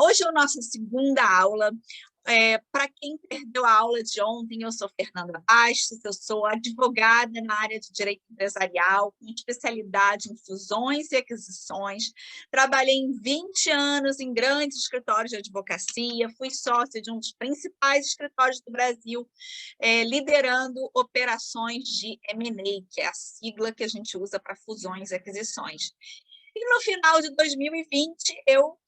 Hoje é a nossa segunda aula. Para quem perdeu a aula de ontem, eu sou Fernanda Bastos, eu sou advogada na área de direito empresarial, com especialidade em fusões e aquisições. Trabalhei em 20 anos em grandes escritórios de advocacia, fui sócia de um dos principais escritórios do Brasil, liderando operações de M&A, que é a sigla que a gente usa para fusões e aquisições. E no final de 2020, eu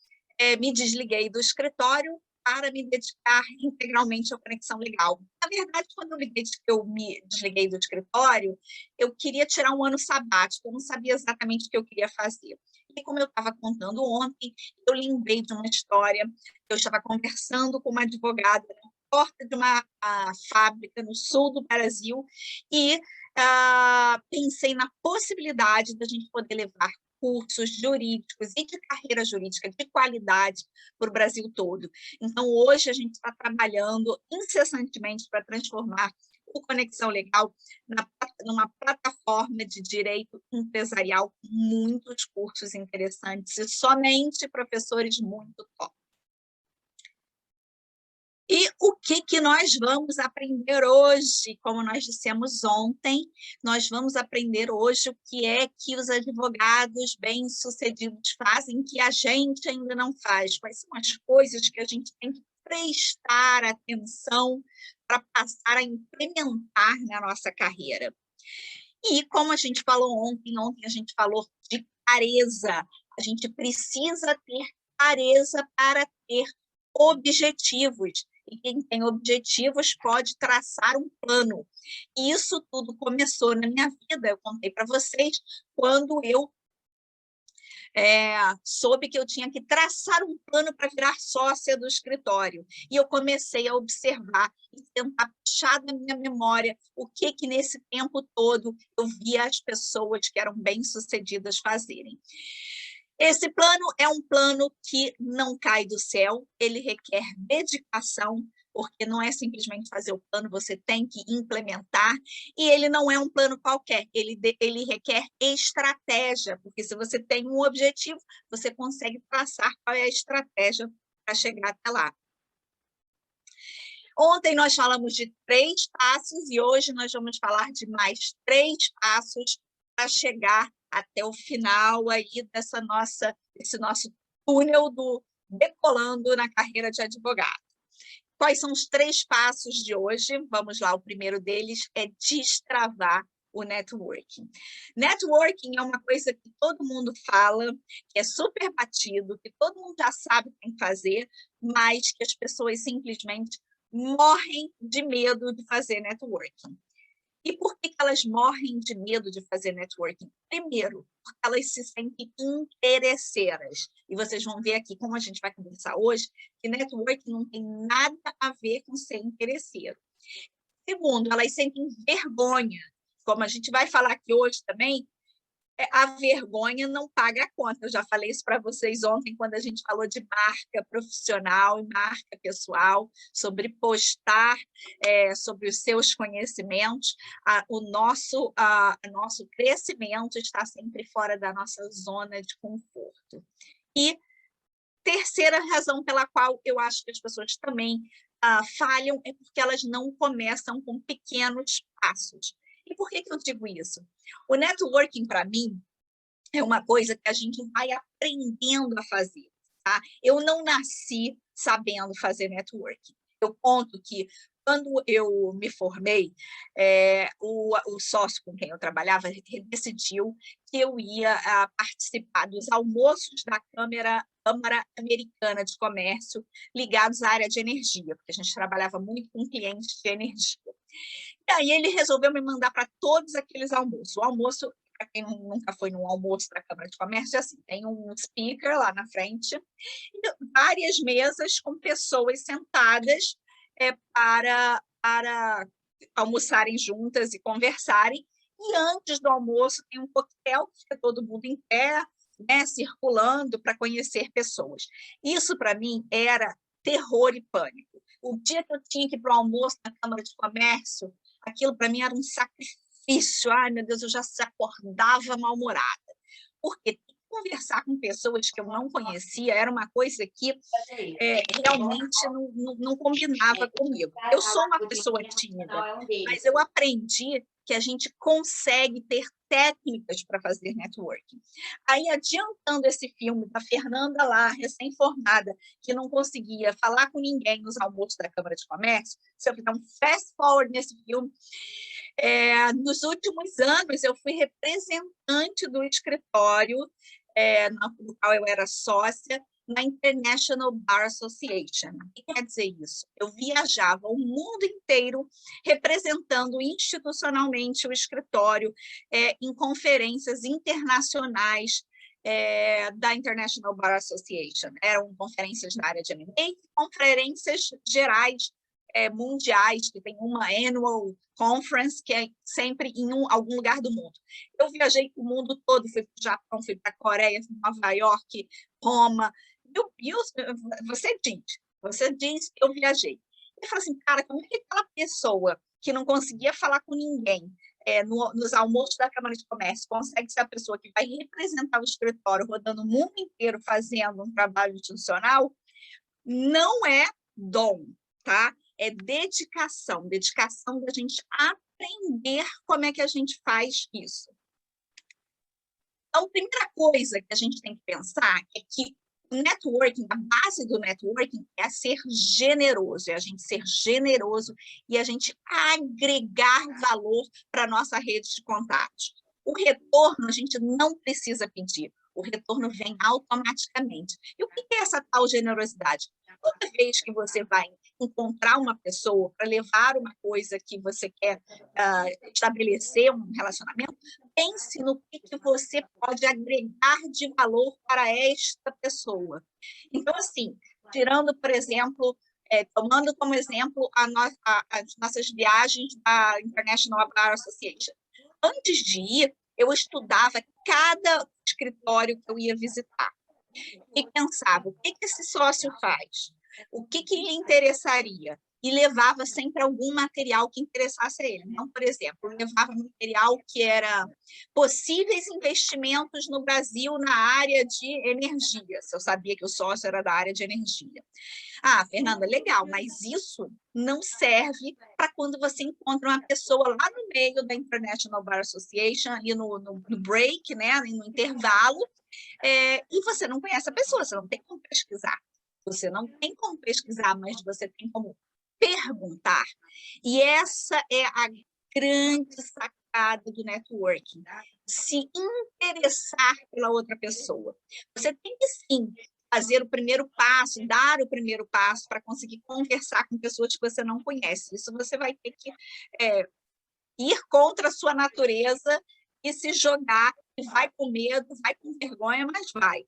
me desliguei do escritório para me dedicar integralmente à Conexão Legal. Na verdade, quando eu me desliguei do escritório, eu queria tirar um ano sabático, eu não sabia exatamente o que eu queria fazer. E como eu estava contando ontem, eu lembrei de uma história. Eu estava conversando com uma advogada na porta de uma fábrica no sul do Brasil e pensei na possibilidade da gente poder levar cursos jurídicos e de carreira jurídica de qualidade para o Brasil todo. Então, hoje a gente está trabalhando incessantemente para transformar o Conexão Legal numa plataforma de direito empresarial com muitos cursos interessantes e somente professores muito top. E o que nós vamos aprender hoje? Como nós dissemos ontem, nós vamos aprender hoje o que é que os advogados bem-sucedidos fazem que a gente ainda não faz. Quais são as coisas que a gente tem que prestar atenção para passar a implementar na nossa carreira. E como a gente falou ontem a gente falou de clareza. A gente precisa ter clareza para ter objetivos. E quem tem objetivos pode traçar um plano. E isso tudo começou na minha vida, eu contei para vocês, quando eu soube que eu tinha que traçar um plano para virar sócia do escritório. E eu comecei a observar e tentar puxar da minha memória o que nesse tempo todo eu via as pessoas que eram bem-sucedidas fazerem. Esse plano é um plano que não cai do céu, ele requer dedicação, porque não é simplesmente fazer o plano, você tem que implementar, e ele não é um plano qualquer, ele requer estratégia, porque se você tem um objetivo, você consegue traçar qual é a estratégia para chegar até lá. Ontem nós falamos de 3 passos e hoje nós vamos falar de mais 3 passos para chegar até o final aí desse nosso túnel do decolando na carreira de advogado. Quais são os 3 passos de hoje? Vamos lá, o primeiro deles é destravar o networking. Networking é uma coisa que todo mundo fala, que é super batido, que todo mundo já sabe o que tem que fazer, mas que as pessoas simplesmente morrem de medo de fazer networking. E por que elas morrem de medo de fazer networking? Primeiro, porque elas se sentem interesseiras. E vocês vão ver aqui, como a gente vai conversar hoje, que networking não tem nada a ver com ser interesseiro. Segundo, elas sentem vergonha. Como a gente vai falar aqui hoje também, a vergonha não paga a conta. Eu já falei isso para vocês ontem, quando a gente falou de marca profissional e marca pessoal, sobre postar sobre os seus conhecimentos. O nosso crescimento está sempre fora da nossa zona de conforto. E terceira razão pela qual eu acho que as pessoas também falham é porque elas não começam com pequenos passos. E por que eu digo isso? O networking, para mim, é uma coisa que a gente vai aprendendo a fazer. Tá? Eu não nasci sabendo fazer networking. Eu conto que, quando eu me formei, o sócio com quem eu trabalhava decidiu que eu ia participar dos almoços da Câmara Americana de Comércio ligados à área de energia, porque a gente trabalhava muito com clientes de energia. E aí ele resolveu me mandar para todos aqueles almoços. O almoço, para quem nunca foi num almoço da Câmara de Comércio, é assim, tem um speaker lá na frente, e várias mesas com pessoas sentadas para almoçarem juntas e conversarem. E antes do almoço tem um coquetel, que fica todo mundo em pé, circulando para conhecer pessoas. Isso, para mim, era terror e pânico. O dia que eu tinha que ir para o almoço na Câmara de Comércio, aquilo para mim era um sacrifício. Ai, meu Deus, eu já se acordava mal-humorada. Porque tem conversar com pessoas que eu não conhecia era uma coisa que realmente não combinava comigo. Eu sou uma pessoa tímida, mas eu aprendi que a gente consegue ter técnicas para fazer networking. Aí, adiantando esse filme da Fernanda lá, recém-formada, que não conseguia falar com ninguém nos almoços da Câmara de Comércio, se eu fizer um fast forward nesse filme, nos últimos anos eu fui representante do escritório no qual eu era sócia, na International Bar Association. O que quer dizer isso? Eu viajava o mundo inteiro representando institucionalmente o escritório em conferências internacionais da International Bar Association. Eram conferências na área de M&A, conferências gerais mundiais, que tem uma annual conference, que é sempre em algum lugar do mundo. Eu viajei o mundo todo, fui para o Japão, fui para a Coreia, fui para Nova York, Roma. Você diz, eu viajei. Eu falei assim, cara, como é que aquela pessoa que não conseguia falar com ninguém nos almoços da Câmara de Comércio consegue ser a pessoa que vai representar o escritório rodando o mundo inteiro fazendo um trabalho institucional? Não é dom, tá? É dedicação da gente aprender como é que a gente faz isso. Então, a primeira coisa que a gente tem que pensar é que o networking, a base do networking é ser generoso, é a gente ser generoso e a gente agregar valor para a nossa rede de contatos. O retorno a gente não precisa pedir, o retorno vem automaticamente. E o que é essa tal generosidade? Toda vez que você vai encontrar uma pessoa para levar uma coisa que você quer estabelecer um relacionamento, pense no que você pode agregar de valor para esta pessoa. Então, assim, tirando, por exemplo, tomando como exemplo as nossas viagens da International Bar Association. Antes de ir, eu estudava cada escritório que eu ia visitar e pensava, o que esse sócio faz? O que lhe interessaria? E levava sempre algum material que interessasse a ele. Então, por exemplo, levava material que era possíveis investimentos no Brasil na área de energia, se eu sabia que o sócio era da área de energia. Ah, Fernanda, legal, mas isso não serve para quando você encontra uma pessoa lá no meio da International Bar Association, ali no break, né, no intervalo, e você não conhece a pessoa, você não tem como pesquisar. Você não tem como pesquisar, mas você tem como perguntar. E essa é a grande sacada do networking. Se interessar pela outra pessoa. Você tem que, sim, fazer o primeiro passo, dar o primeiro passo para conseguir conversar com pessoas que você não conhece. Isso você vai ter que ir contra a sua natureza e se jogar, e vai com medo, vai com vergonha, mas vai.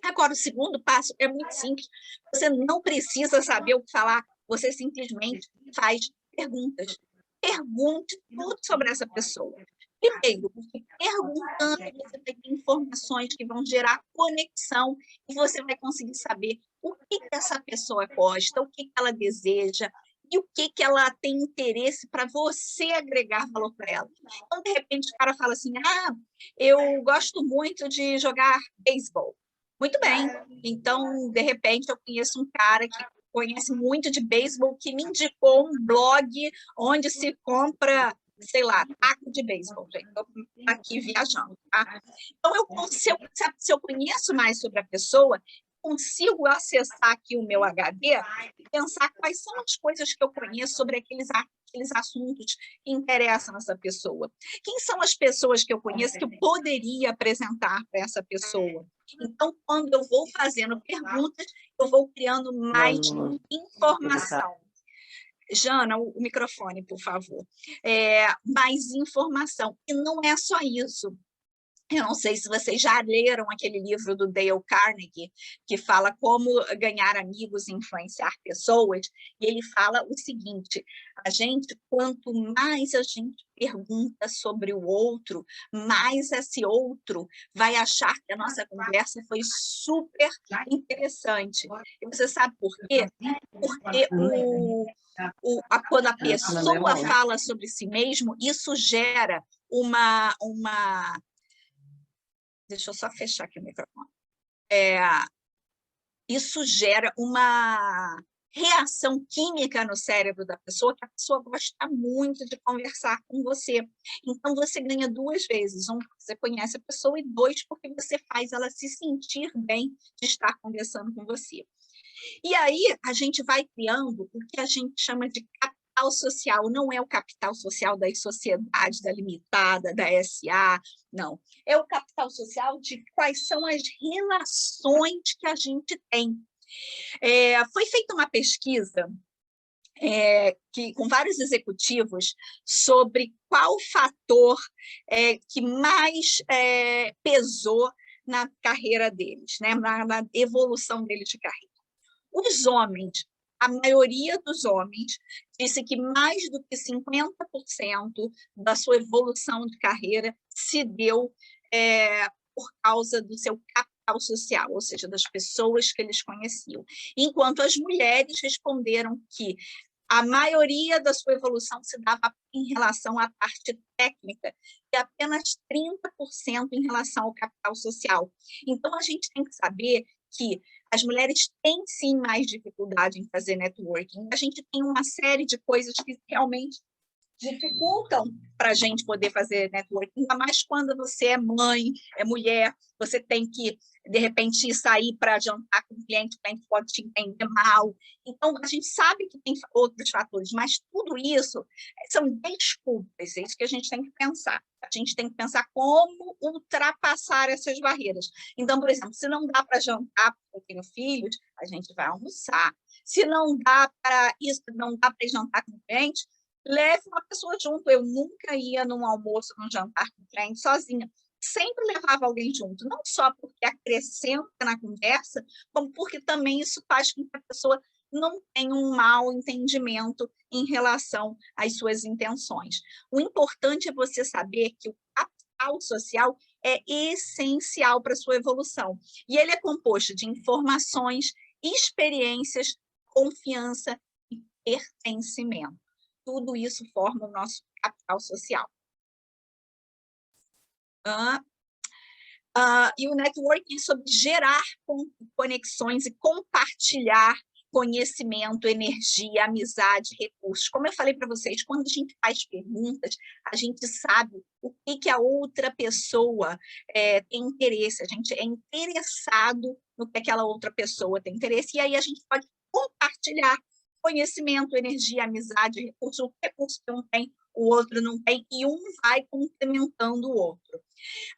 Agora, o segundo passo é muito simples. Você não precisa saber o que falar, você simplesmente faz perguntas. Pergunte tudo sobre essa pessoa. Primeiro, porque perguntando você vai ter informações que vão gerar conexão e você vai conseguir saber o que essa pessoa gosta, o que ela deseja e o que ela tem interesse para você agregar valor para ela. Então, de repente, o cara fala assim, eu gosto muito de jogar beisebol. Muito bem. Então, de repente, eu conheço um cara que conhece muito de beisebol que me indicou um blog onde se compra, sei lá, taco de beisebol. Estou aqui viajando, tá? Então, se eu conheço mais sobre a pessoa, consigo acessar aqui o meu HD e pensar quais são as coisas que eu conheço sobre aqueles assuntos que interessam essa pessoa. Quem são as pessoas que eu conheço que eu poderia apresentar para essa pessoa? Então, quando eu vou fazendo perguntas, eu vou criando mais informação. Jana, o microfone, por favor. Mais informação. E não é só isso. Eu não sei se vocês já leram aquele livro do Dale Carnegie, que fala como ganhar amigos e influenciar pessoas, e ele fala o seguinte, quanto mais a gente pergunta sobre o outro, mais esse outro vai achar que a nossa conversa foi super interessante. E você sabe por quê? Porque quando a pessoa fala sobre si mesmo, isso gera uma Deixa eu só fechar aqui o microfone. Isso gera uma reação química no cérebro da pessoa, que a pessoa gosta muito de conversar com você. Então, você ganha duas vezes. Um, porque você conhece a pessoa, e dois, porque você faz ela se sentir bem de estar conversando com você. E aí, a gente vai criando o que a gente chama de capital social. Não é o capital social das sociedades, da Limitada, da SA, não. É o capital social de quais são as relações que a gente tem. Foi feita uma pesquisa com vários executivos sobre qual fator que mais pesou na carreira deles, né? na evolução deles de carreira. Os homens, a maioria dos homens, disse que mais do que 50% da sua evolução de carreira se deu por causa do seu capital social, ou seja, das pessoas que eles conheciam. Enquanto as mulheres responderam que a maioria da sua evolução se dava em relação à parte técnica e apenas 30% em relação ao capital social. Então, a gente tem que saber que as mulheres têm, sim, mais dificuldade em fazer networking. A gente tem uma série de coisas que realmente dificultam para a gente poder fazer networking, ainda mais quando você é mãe, é mulher, você tem que, de repente, sair para jantar com o cliente pode te entender mal. Então, a gente sabe que tem outros fatores, mas tudo isso são desculpas, é isso que a gente tem que pensar. A gente tem que pensar como ultrapassar essas barreiras. Então, por exemplo, se não dá para jantar porque eu tenho filhos, a gente vai almoçar. Se não dá para isso, não dá para jantar com o cliente, leve uma pessoa junto. Eu nunca ia num almoço, num jantar com cliente sozinha. Sempre levava alguém junto, não só porque acrescenta na conversa, como porque também isso faz com que a pessoa não tenha um mau entendimento em relação às suas intenções. O importante é você saber que o capital social é essencial para a sua evolução. E ele é composto de informações, experiências, confiança e pertencimento. Tudo isso forma o nosso capital social. E o networking é sobre gerar conexões e compartilhar conhecimento, energia, amizade, recursos. Como eu falei para vocês, quando a gente faz perguntas, a gente sabe o que a outra pessoa tem interesse, a gente é interessado no que aquela outra pessoa tem interesse, e aí a gente pode compartilhar conhecimento, energia, amizade, recurso. O recurso que um tem, o outro não tem, e um vai complementando o outro.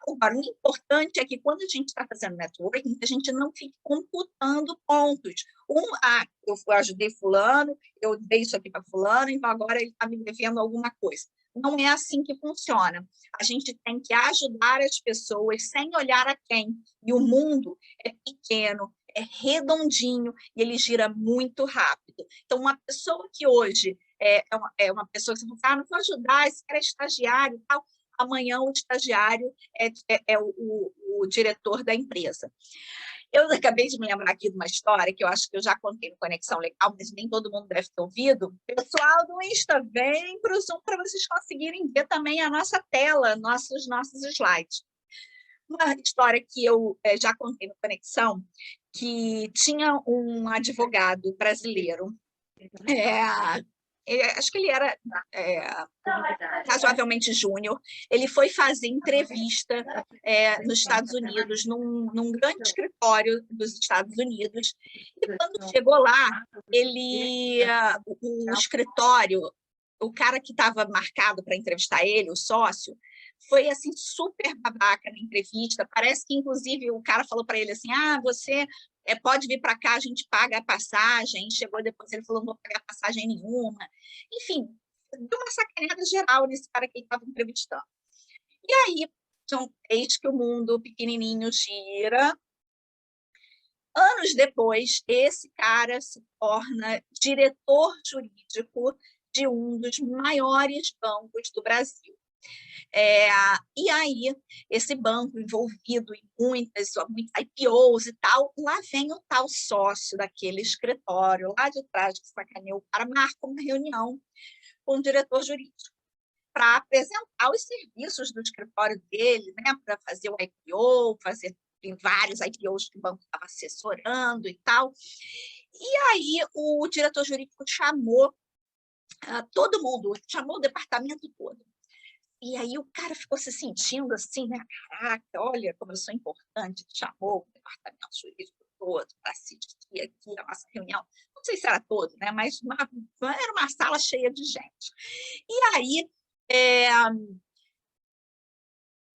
Agora, o importante é que quando a gente está fazendo networking, a gente não fique computando pontos. Eu ajudei fulano, eu dei isso aqui para fulano, então agora ele está me devendo alguma coisa. Não é assim que funciona. A gente tem que ajudar as pessoas sem olhar a quem. E o mundo é pequeno, é redondinho e ele gira muito rápido. Então, uma pessoa que hoje é uma pessoa que você fala, não vou ajudar, esse cara é estagiário e tal, amanhã o estagiário é o diretor da empresa. Eu acabei de me lembrar aqui de uma história que eu acho que eu já contei no Conexão Legal, mas nem todo mundo deve ter ouvido. Pessoal do Insta, vem para o Zoom para vocês conseguirem ver também a nossa tela, nossos slides. Uma história que eu já contei no Conexão, que tinha um advogado brasileiro, acho que ele era razoavelmente júnior. Ele foi fazer entrevista nos Estados Unidos, num grande escritório dos Estados Unidos, e quando chegou lá, o escritório, o cara que estava marcado para entrevistar ele, o sócio, foi assim super babaca na entrevista. Parece que, inclusive, o cara falou para ele assim: você pode vir para cá, a gente paga a passagem. Chegou depois, ele falou: não vou pagar passagem nenhuma. Enfim, deu uma sacaneada geral nesse cara que ele estava entrevistando. E aí, eis que o mundo pequenininho gira. Anos depois, esse cara se torna diretor jurídico de um dos maiores bancos do Brasil. E aí, esse banco envolvido em muitas IPOs e tal, lá vem o tal sócio daquele escritório, lá de trás, que sacaneou o cara, marca uma reunião com o diretor jurídico. para apresentar os serviços do escritório dele, né, para fazer o IPO, tem vários IPOs que o banco estava assessorando e tal. E aí o diretor jurídico chamou todo mundo, chamou o departamento todo. E aí o cara ficou se sentindo assim, né? Caraca, olha como eu sou importante, chamou o departamento jurídico todo para assistir aqui a nossa reunião. Não sei se era todo, né? Mas era uma sala cheia de gente. E aí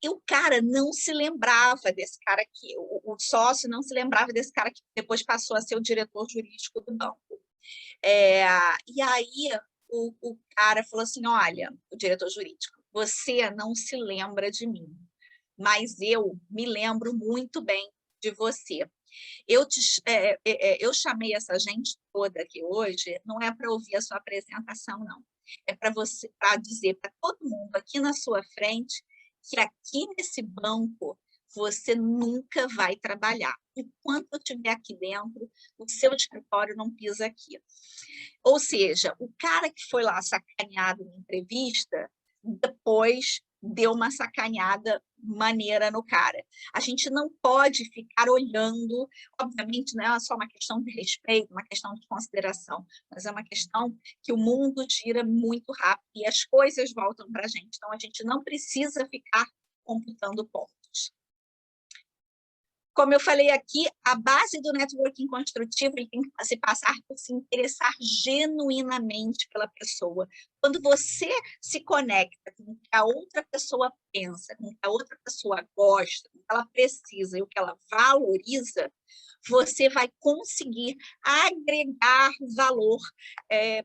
e o cara não se lembrava desse cara aqui, o sócio não se lembrava desse cara que depois passou a ser o diretor jurídico do banco. E aí o cara falou assim, olha, o diretor jurídico, você não se lembra de mim, mas eu me lembro muito bem de você. Eu chamei essa gente toda aqui hoje, não é para ouvir a sua apresentação, não. É para dizer para todo mundo aqui na sua frente que aqui nesse banco você nunca vai trabalhar. Enquanto eu estiver aqui dentro, o seu escritório não pisa aqui. Ou seja, o cara que foi lá sacaneado na entrevista, depois deu uma sacaneada maneira no cara. A gente não pode ficar olhando, obviamente não é só uma questão de respeito, uma questão de consideração, mas é uma questão que o mundo gira muito rápido e as coisas voltam para a gente. Então, a gente não precisa ficar computando pontos. Como eu falei aqui, a base do networking construtivo ele tem que se passar por se interessar genuinamente pela pessoa. Quando você se conecta com o que a outra pessoa pensa, com o que a outra pessoa gosta, com o que ela precisa e o que ela valoriza, você vai conseguir agregar valor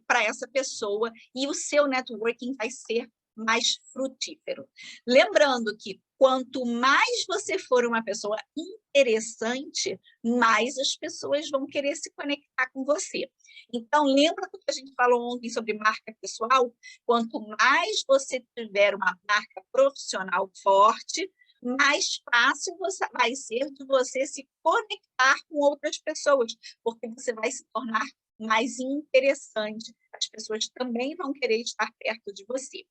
para essa pessoa e o seu networking vai ser mais frutífero. Lembrando que quanto mais você for uma pessoa interessante, mais as pessoas vão querer se conectar com você. Então, lembra do que a gente falou ontem sobre marca pessoal? Quanto mais você tiver uma marca profissional forte, mais fácil vai ser de você se conectar com outras pessoas, porque você vai se tornar mais interessante. As pessoas também vão querer estar perto de você.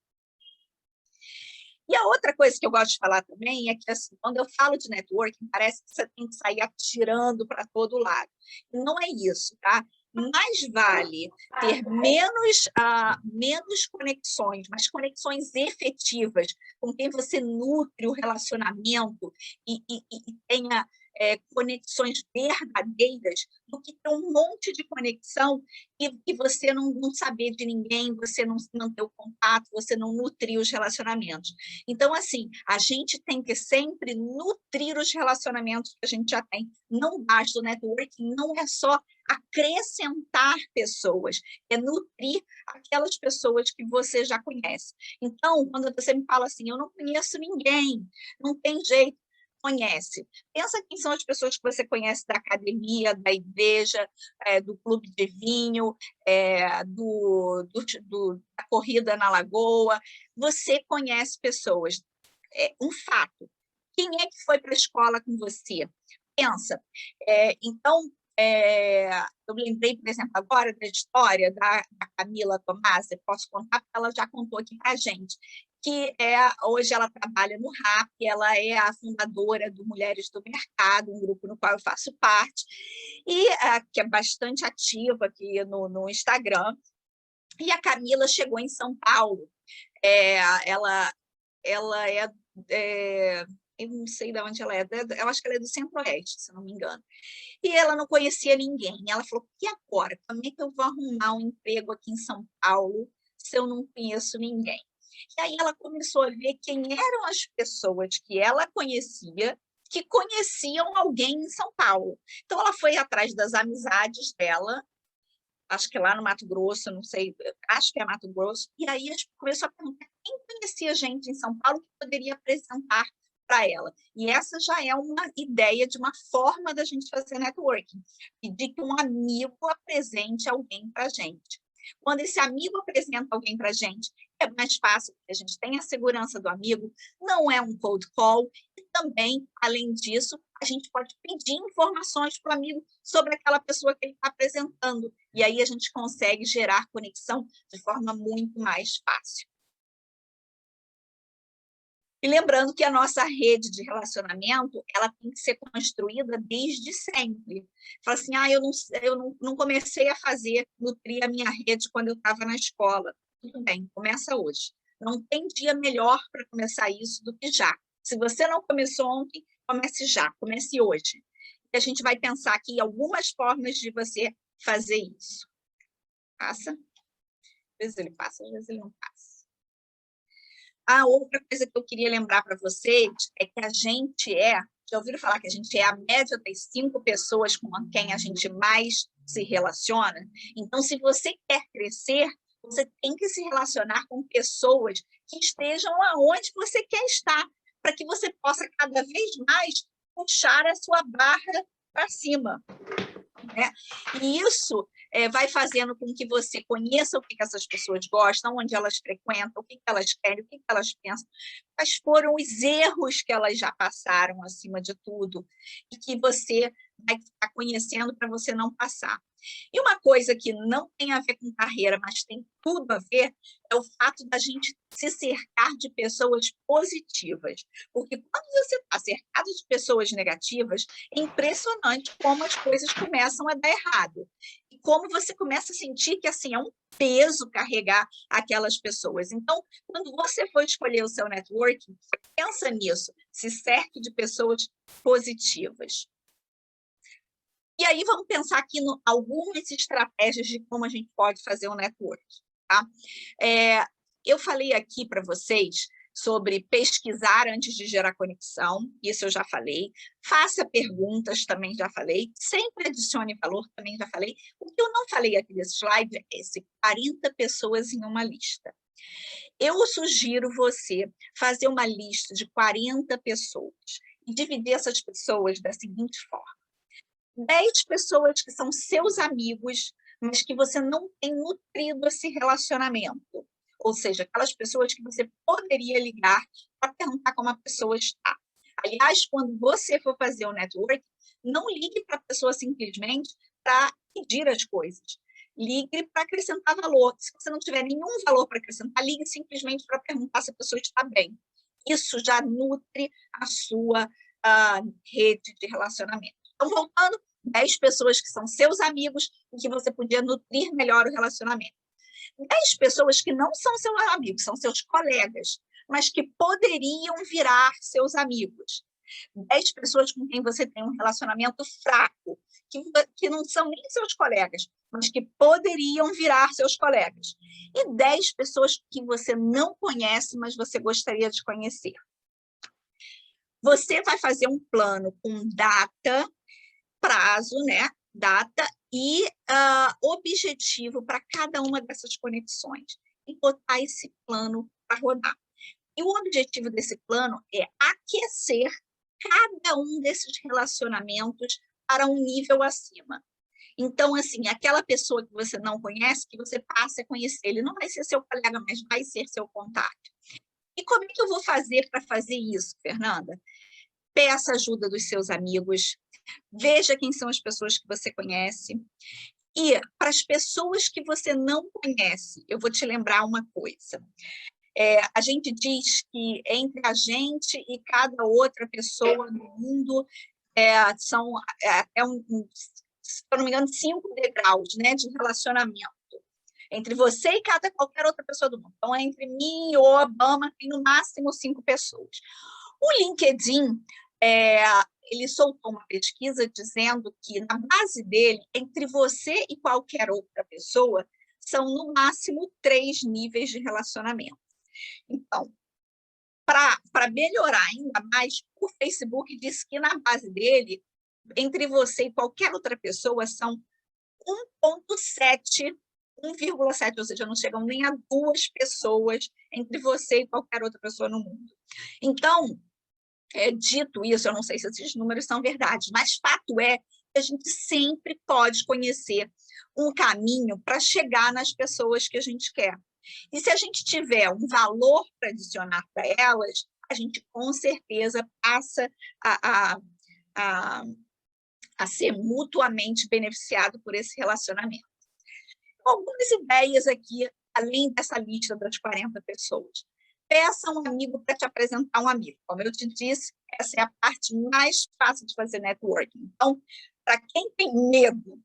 E a outra coisa que eu gosto de falar também é que, assim, quando eu falo de networking, parece que você tem que sair atirando para todo lado. E não é isso, tá? Mais vale ter menos conexões, mas conexões efetivas, com quem você nutre o relacionamento e tenha conexões verdadeiras, do que ter um monte de conexão e você não saber de ninguém, você não manter o contato, você não nutrir os relacionamentos. Então, assim, a gente tem que sempre nutrir os relacionamentos que a gente já tem. Não basta o networking, não é só acrescentar pessoas, é nutrir aquelas pessoas que você já conhece. Então, quando você me fala assim, eu não conheço ninguém, não tem jeito, conhece. Pensa quem são as pessoas que você conhece da academia, da igreja, do clube de vinho, da corrida na lagoa. Você conhece pessoas. Um fato. Quem é que foi para a escola com você? Pensa. Então, eu lembrei, por exemplo, agora da história da Camila Tommasi, posso contar, porque ela já contou aqui para a gente, que hoje ela trabalha no RAP, ela é a fundadora do Mulheres do Mercado, um grupo no qual eu faço parte, e que é bastante ativa aqui no Instagram. E a Camila chegou em São Paulo. Ela eu não sei de onde ela é, eu acho que ela é do Centro-Oeste, se não me engano. E ela não conhecia ninguém. Ela falou, e agora? Como é que eu vou arrumar um emprego aqui em São Paulo se eu não conheço ninguém? E aí ela começou a ver quem eram as pessoas que ela conhecia, que conheciam alguém em São Paulo. Então, ela foi atrás das amizades dela, acho que lá no Mato Grosso, não sei, acho que é Mato Grosso, e aí começou a perguntar quem conhecia gente em São Paulo que poderia apresentar para ela. E essa já é uma ideia de uma forma da gente fazer networking, de que um amigo apresente alguém para a gente. Quando esse amigo apresenta alguém para a gente, é mais fácil, porque a gente tem a segurança do amigo, não é um cold call, e também, além disso, a gente pode pedir informações para o amigo sobre aquela pessoa que ele está apresentando, e aí a gente consegue gerar conexão de forma muito mais fácil. E lembrando que a nossa rede de relacionamento, ela tem que ser construída desde sempre. Fala assim, eu não comecei a nutrir a minha rede quando eu estava na escola. Tudo bem, começa hoje. Não tem dia melhor para começar isso do que já. Se você não começou ontem, comece já, comece hoje. E a gente vai pensar aqui em algumas formas de você fazer isso. Passa. Às vezes ele passa, às vezes ele não passa. A outra coisa que eu queria lembrar para vocês é que a gente já ouviram falar que a gente é a média das 5 pessoas com quem a gente mais se relaciona? Então, se você quer crescer, você tem que se relacionar com pessoas que estejam aonde você quer estar, para que você possa cada vez mais puxar a sua barra para cima. Né? E isso vai fazendo com que você conheça o que essas pessoas gostam, onde elas frequentam, o que elas querem, o que elas pensam, quais foram os erros que elas já passaram, acima de tudo, e que você vai ficar conhecendo para você não passar. E uma coisa que não tem a ver com carreira, mas tem tudo a ver, é o fato da gente se cercar de pessoas positivas. Porque quando você está cercado de pessoas negativas, é impressionante como as coisas começam a dar errado. E como você começa a sentir que assim, é um peso carregar aquelas pessoas. Então, quando você for escolher o seu networking, pensa nisso, se cerque de pessoas positivas. E aí vamos pensar aqui em algumas estratégias de como a gente pode fazer um network. Tá? Eu falei aqui para vocês sobre pesquisar antes de gerar conexão, isso eu já falei. Faça perguntas, também já falei. Sempre adicione valor, também já falei. O que eu não falei aqui nesse slide é esse: 40 pessoas em uma lista. Eu sugiro você fazer uma lista de 40 pessoas e dividir essas pessoas da seguinte forma: 10 pessoas que são seus amigos, mas que você não tem nutrido esse relacionamento. Ou seja, aquelas pessoas que você poderia ligar para perguntar como a pessoa está. Aliás, quando você for fazer o network, não ligue para a pessoa simplesmente para pedir as coisas. Ligue para acrescentar valor. Se você não tiver nenhum valor para acrescentar, ligue simplesmente para perguntar se a pessoa está bem. Isso já nutre a sua rede de relacionamento. Então, voltando, 10 pessoas que são seus amigos e que você podia nutrir melhor o relacionamento. 10 pessoas que não são seus amigos, são seus colegas, mas que poderiam virar seus amigos. 10 pessoas com quem você tem um relacionamento fraco, que não são nem seus colegas, mas que poderiam virar seus colegas. E 10 pessoas que você não conhece, mas você gostaria de conhecer. Você vai fazer um plano com data, prazo, né? Data e objetivo para cada uma dessas conexões e botar esse plano para rodar. E o objetivo desse plano é aquecer cada um desses relacionamentos para um nível acima. Então, assim, aquela pessoa que você não conhece, que você passe a conhecer, ele não vai ser seu colega, mas vai ser seu contato. E como é que eu vou fazer para fazer isso, Fernanda? Peça ajuda dos seus amigos, veja quem são as pessoas que você conhece. E para as pessoas que você não conhece, eu vou te lembrar uma coisa. A gente diz que entre a gente e cada outra pessoa no mundo são, se eu não me engano, 5 degraus, né, de relacionamento. Entre você e qualquer outra pessoa do mundo. Então, entre mim e o Obama, tem no máximo 5 pessoas. O LinkedIn, ele soltou uma pesquisa dizendo que, na base dele, entre você e qualquer outra pessoa, são, no máximo, 3 níveis de relacionamento. Então, para melhorar ainda mais, o Facebook disse que, na base dele, entre você e qualquer outra pessoa, são 1,7, ou seja, não chegam nem a 2 pessoas entre você e qualquer outra pessoa no mundo. Então, dito isso, eu não sei se esses números são verdade, mas fato é que a gente sempre pode conhecer um caminho para chegar nas pessoas que a gente quer. E se a gente tiver um valor para adicionar para elas, a gente com certeza passa a ser mutuamente beneficiado por esse relacionamento. Algumas ideias aqui, além dessa lista das 40 pessoas. peça um amigo para te apresentar um amigo. Como eu te disse, essa é a parte mais fácil de fazer networking. Então, para quem tem medo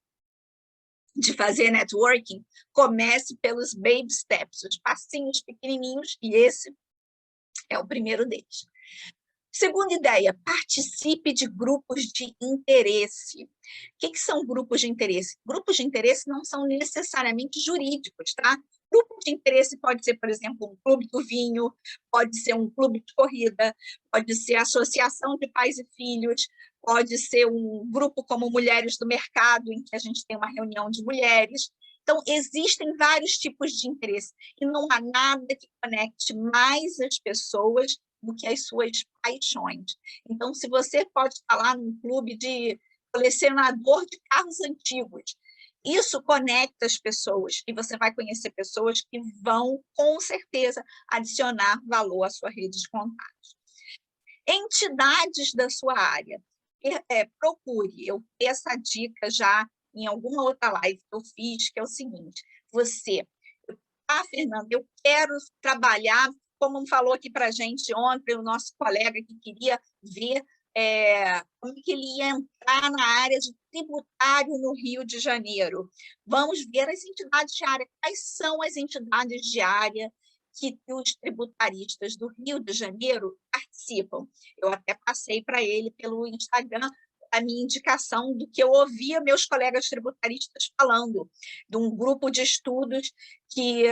de fazer networking, comece pelos baby steps, os passinhos pequenininhos, e esse é o primeiro deles. Segunda ideia, participe de grupos de interesse. O que são grupos de interesse? Grupos de interesse não são necessariamente jurídicos, tá? Grupo de interesse pode ser, por exemplo, um clube do vinho, pode ser um clube de corrida, pode ser associação de pais e filhos, pode ser um grupo como Mulheres do Mercado, em que a gente tem uma reunião de mulheres. Então, existem vários tipos de interesse, e não há nada que conecte mais as pessoas do que as suas paixões. Então, se você pode falar num clube de colecionador de carros antigos, isso conecta as pessoas, e você vai conhecer pessoas que vão, com certeza, adicionar valor à sua rede de contatos. Entidades da sua área. Procure, eu dei essa dica já em alguma outra live que eu fiz, que é o seguinte, Fernanda, eu quero trabalhar, como falou aqui para a gente ontem, o nosso colega que queria ver como que ele ia entrar na área de tributário no Rio de Janeiro. Vamos ver as entidades de área. Quais são as entidades de área que os tributaristas do Rio de Janeiro participam? Eu até passei para ele pelo Instagram a minha indicação do que eu ouvia meus colegas tributaristas falando, de um grupo de estudos que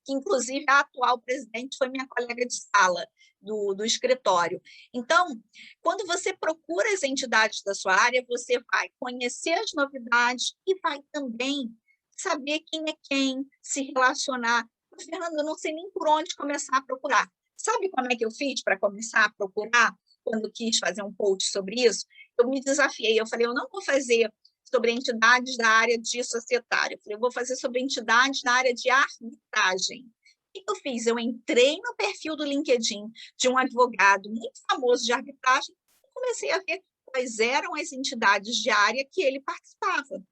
inclusive a atual presidente foi minha colega de sala do escritório. Então, quando você procura as entidades da sua área, você vai conhecer as novidades e vai também saber quem é quem, se relacionar. Fernanda, eu não sei nem por onde começar a procurar. Sabe como é que eu fiz para começar a procurar quando quis fazer um post sobre isso? Eu me desafiei, eu falei, eu não vou fazer sobre entidades da área de societário. Eu falei, eu vou fazer sobre entidades da área de arbitragem. O que eu fiz? Eu entrei no perfil do LinkedIn de um advogado muito famoso de arbitragem e comecei a ver quais eram as entidades de área que ele participava.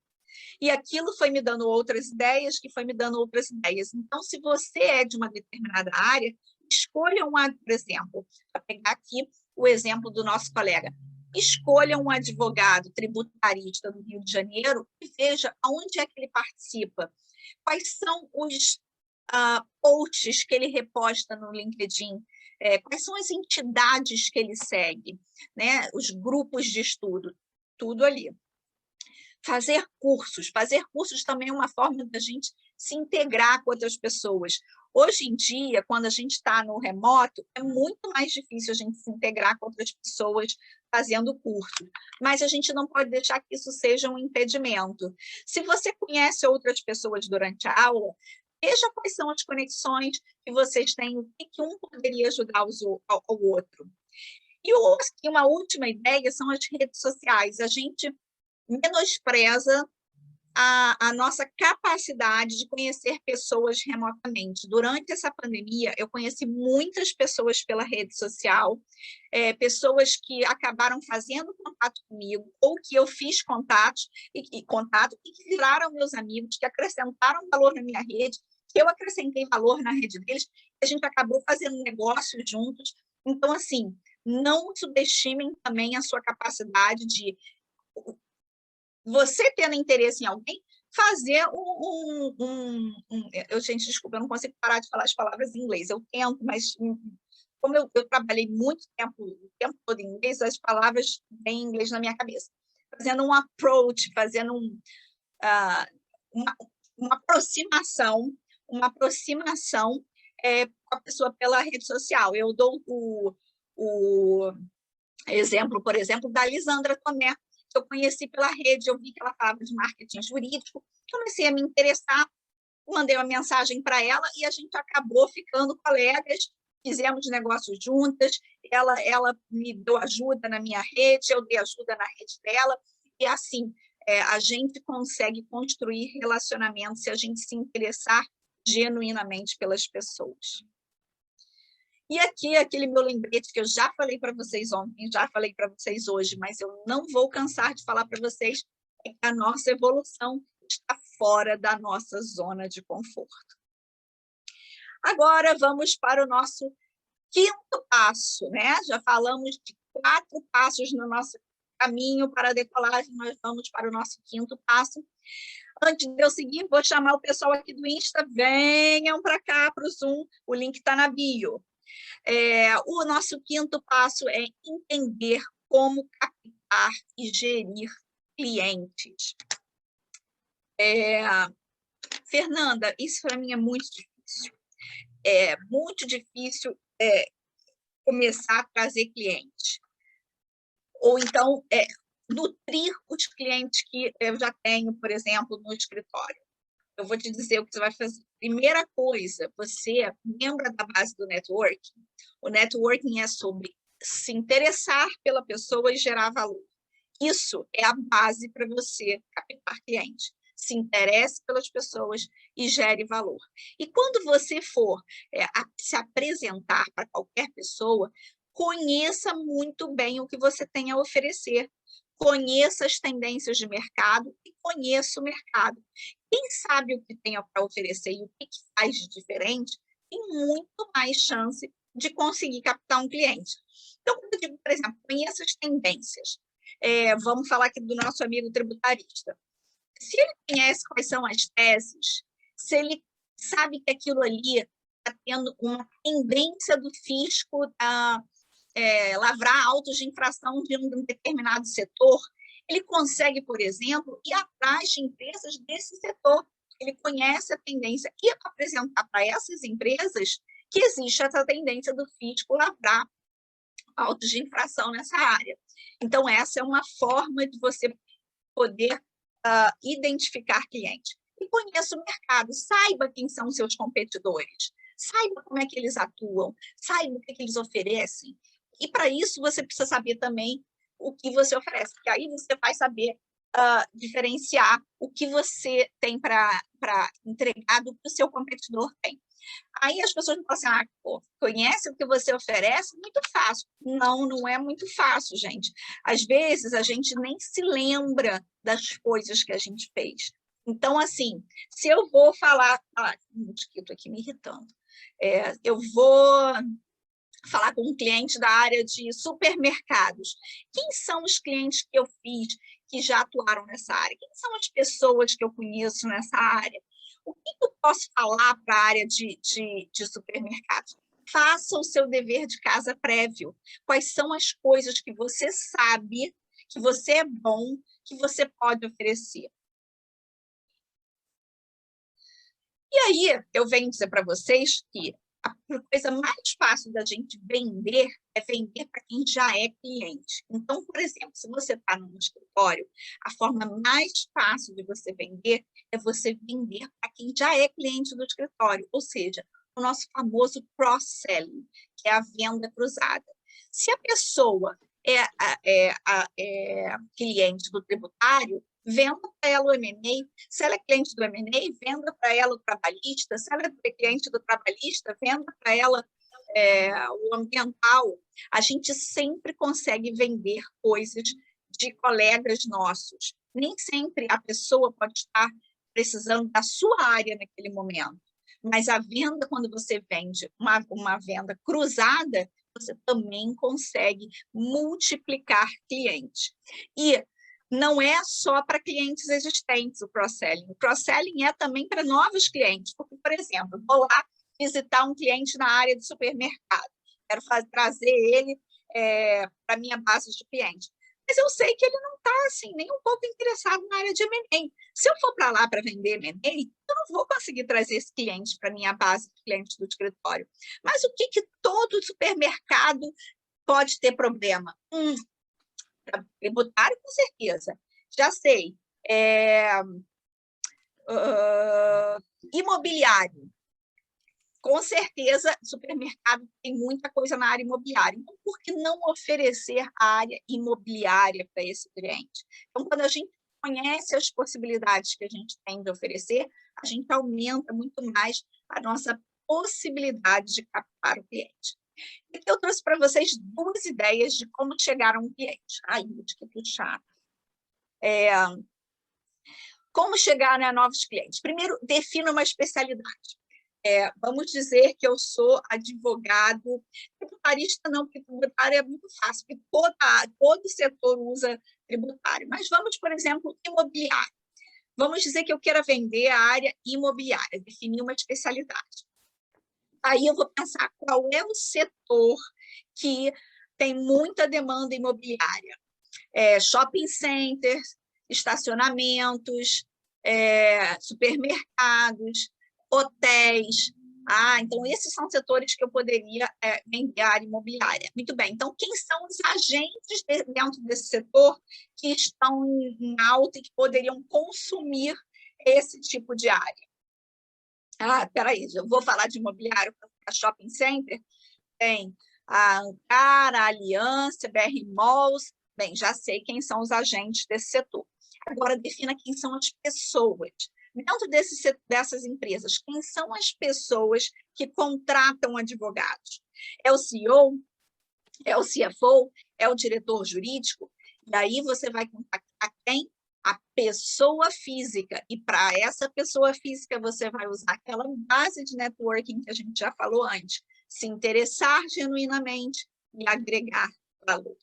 E aquilo foi me dando outras ideias, que foi me dando outras ideias. Então, se você é de uma determinada área, escolha por exemplo, para pegar aqui o exemplo do nosso colega, escolha um advogado tributarista do Rio de Janeiro e veja aonde é que ele participa. Quais são os posts que ele reposta no LinkedIn? Quais são as entidades que ele segue? Né? Os grupos de estudo, tudo ali. Fazer cursos também é uma forma da gente se integrar com outras pessoas. Hoje em dia, quando a gente está no remoto, é muito mais difícil a gente se integrar com outras pessoas fazendo curso, mas a gente não pode deixar que isso seja um impedimento. Se você conhece outras pessoas durante a aula, veja quais são as conexões que vocês têm, o que um poderia ajudar ao outro. E uma última ideia são as redes sociais. A gente menospreza a nossa capacidade de conhecer pessoas remotamente. Durante essa pandemia, eu conheci muitas pessoas pela rede social, pessoas que acabaram fazendo contato comigo, ou que eu fiz contato e que viraram meus amigos, que acrescentaram valor na minha rede, que eu acrescentei valor na rede deles, e a gente acabou fazendo negócios juntos. Então, assim, não subestimem também a sua capacidade de você tendo interesse em alguém, fazer gente, desculpa, eu não consigo parar de falar as palavras em inglês. Eu tento, mas como eu trabalhei muito tempo, o tempo todo em inglês, as palavras vêm em inglês na minha cabeça. Fazendo um approach, fazendo uma aproximação com a pessoa pela rede social. Eu dou o exemplo, por exemplo, da Lisandra Tomé, que eu conheci pela rede, eu vi que ela falava de marketing jurídico, comecei a me interessar, mandei uma mensagem para ela e a gente acabou ficando colegas, fizemos negócios juntas, ela me deu ajuda na minha rede, eu dei ajuda na rede dela, e assim, a gente consegue construir relacionamentos se a gente se interessar genuinamente pelas pessoas. E aqui, aquele meu lembrete que eu já falei para vocês ontem, já falei para vocês hoje, mas eu não vou cansar de falar para vocês, é que a nossa evolução está fora da nossa zona de conforto. Agora, vamos para o nosso quinto passo, né? Já falamos de 4 passos no nosso caminho para a decolagem, nós vamos para o nosso quinto passo. Antes de eu seguir, vou chamar o pessoal aqui do Insta, venham para cá, para o Zoom, o link está na bio. O nosso quinto passo é entender como captar e gerir clientes. Fernanda, isso para mim é muito difícil. É muito difícil começar a trazer clientes. Ou então, nutrir os clientes que eu já tenho, por exemplo, no escritório. Eu vou te dizer o que você vai fazer. Primeira coisa, você, membro da base do networking, o networking é sobre se interessar pela pessoa e gerar valor. Isso é a base para você captar cliente. Se interesse pelas pessoas e gere valor. E quando você for se apresentar para qualquer pessoa, conheça muito bem o que você tem a oferecer. Conheça as tendências de mercado e conheça o mercado. Quem sabe o que tem para oferecer e o que faz de diferente, tem muito mais chance de conseguir captar um cliente. Então, quando eu digo, por exemplo, conheça as tendências. Vamos falar aqui do nosso amigo tributarista. Se ele conhece quais são as teses, se ele sabe que aquilo ali está tendo uma tendência do fisco a lavrar autos de infração de um determinado setor, ele consegue, por exemplo, ir atrás de empresas desse setor. Ele conhece a tendência e apresentar para essas empresas que existe essa tendência do fisco lavrar autos de infração nessa área. Então, essa é uma forma de você poder identificar clientes. E conheça o mercado, saiba quem são os seus competidores, saiba como é que eles atuam, saiba o que eles oferecem. E, para isso, você precisa saber também o que você oferece, porque aí você vai saber diferenciar o que você tem para entregar do que o seu competidor tem. Aí as pessoas falam assim, conhece o que você oferece? Muito fácil. Não, não é muito fácil, gente. Às vezes, a gente nem se lembra das coisas que a gente fez. Então, assim, se eu vou falar... um mosquito aqui me irritando. Eu vou falar com um cliente da área de supermercados. Quem são os clientes que eu fiz que já atuaram nessa área? Quem são as pessoas que eu conheço nessa área? O que eu posso falar para a área de supermercados? Faça o seu dever de casa prévio. Quais são as coisas que você sabe, que você é bom, que você pode oferecer? E aí, eu venho dizer para vocês que a coisa mais fácil da gente vender é vender para quem já é cliente. Então, por exemplo, se você está num escritório, a forma mais fácil de você vender é você vender para quem já é cliente do escritório, ou seja, o nosso famoso cross-selling, que é a venda cruzada. Se a pessoa é cliente do tributário, venda para ela o M&A. Se ela é cliente do M&A, venda para ela o trabalhista. Se ela é cliente do trabalhista, venda para ela o ambiental. A gente sempre consegue vender coisas de colegas nossos. Nem sempre a pessoa pode estar precisando da sua área naquele momento. Mas a venda, quando você vende uma venda cruzada, você também consegue multiplicar clientes. E não é só para clientes existentes o cross-selling. O cross-selling é também para novos clientes. Porque, por exemplo, vou lá visitar um cliente na área de supermercado. Quero trazer ele para a minha base de clientes. Mas eu sei que ele não está assim, nem um pouco interessado na área de M&A. Se eu for para lá para vender M&A, eu não vou conseguir trazer esse cliente para a minha base de clientes do escritório. Mas o que todo supermercado pode ter problema? Tributário, com certeza. Já sei. Imobiliário. Com certeza, supermercado tem muita coisa na área imobiliária. Então, por que não oferecer a área imobiliária para esse cliente? Então, quando a gente conhece as possibilidades que a gente tem de oferecer, a gente aumenta muito mais a nossa possibilidade de captar o cliente. Aqui eu trouxe para vocês 2 ideias de como chegar a um cliente. Ai, que tudo chato. Como chegar a novos clientes? Primeiro, defina uma especialidade. Vamos dizer que eu sou advogado, tributarista não, porque tributário é muito fácil, porque todo setor usa tributário. Mas vamos, por exemplo, imobiliário. Vamos dizer que eu queira vender a área imobiliária, definir uma especialidade. Aí eu vou pensar qual é o setor que tem muita demanda imobiliária. Shopping centers, estacionamentos, supermercados, hotéis. Então, esses são setores que eu poderia vender a área imobiliária. Muito bem, então, quem são os agentes dentro desse setor que estão em alta e que poderiam consumir esse tipo de área? Peraí, eu vou falar de imobiliário para shopping center? Tem a Ankara, a Aliança, BR Malls. Bem, já sei quem são os agentes desse setor. Agora, defina quem são as pessoas. Dentro dessas empresas, quem são as pessoas que contratam advogados? É o CEO? É o CFO? É o diretor jurídico? E aí você vai contactar quem? A pessoa física. E para essa pessoa física, você vai usar aquela base de networking que a gente já falou antes. Se interessar genuinamente e agregar valor.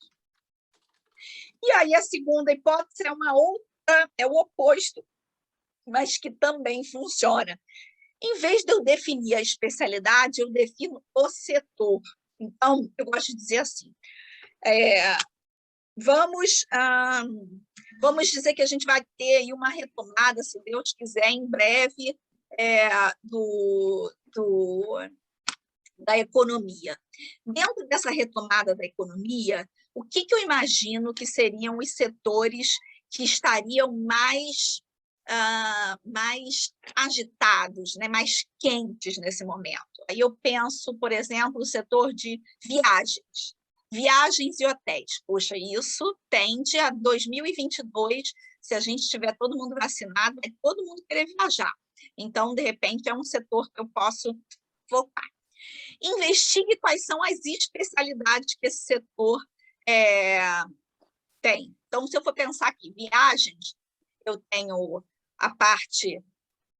E aí a segunda hipótese é uma outra, é o oposto, mas que também funciona. Em vez de eu definir a especialidade, eu defino o setor. Então, eu gosto de dizer assim, vamos dizer que a gente vai ter aí uma retomada, se Deus quiser, em breve, da economia. Dentro dessa retomada da economia, o que eu imagino que seriam os setores que estariam mais agitados, né, mais quentes nesse momento? Aí eu penso, por exemplo, no setor de viagens e hotéis. Poxa, isso tende a 2022, se a gente tiver todo mundo vacinado, vai todo mundo querer viajar. Então, de repente, é um setor que eu posso focar. Investigue quais são as especialidades que esse setor tem. Então, se eu for pensar aqui, viagens, eu tenho a parte